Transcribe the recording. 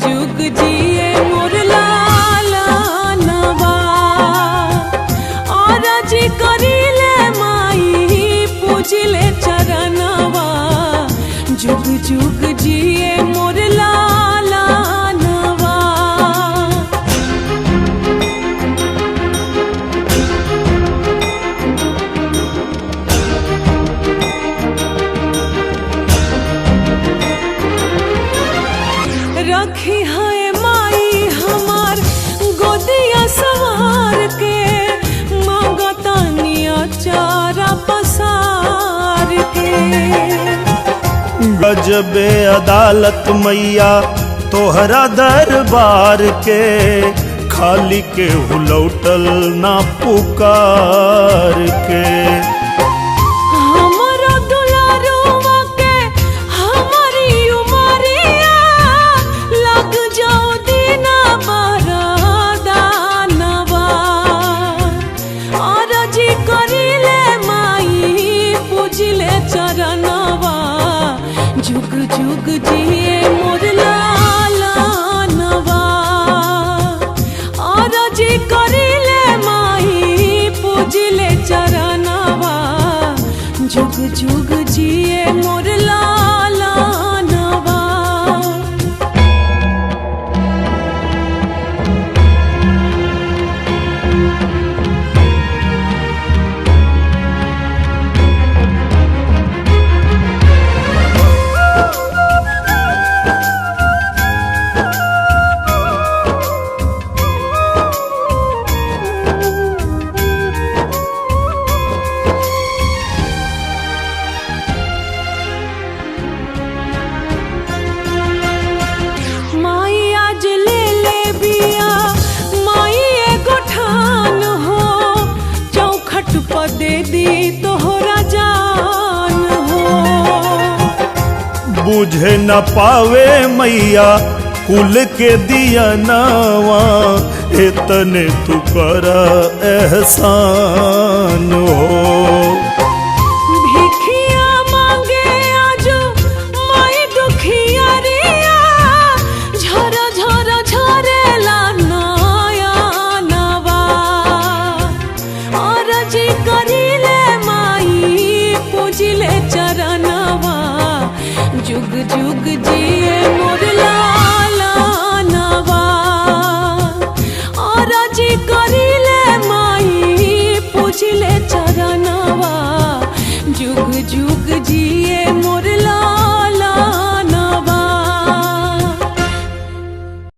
जुग जिए मोर लाला नवा और जी करिले माई पूजिले चरणवा जुग जुग जिए मोर लाला नवा। रखी है माई हमार गोदिया सवार के मांगतानिया चारा पसार के। गजबे अदालत मैया तोहरा दरबार के खाली के हुलौटल ना पुकार के। जुग जुग जिए मोर लाला नवा और जी करिले माई पूजिले चरणवा जुग जुग जिए मोर लाला नवा। दे दी तोहरा जान हो बुझे न पावे मैया कुल के दिया नवा इतने तू कर एहसान हो। भिखिया मांगे आजो माई दुखिया रिया झर झर झरेला नया नवा और जी करिले माई पूजिले चरणवा जुग जुग जिए मोर लाला नवा और जी करिले माई पूजिले चरणवा जुग जुग जिए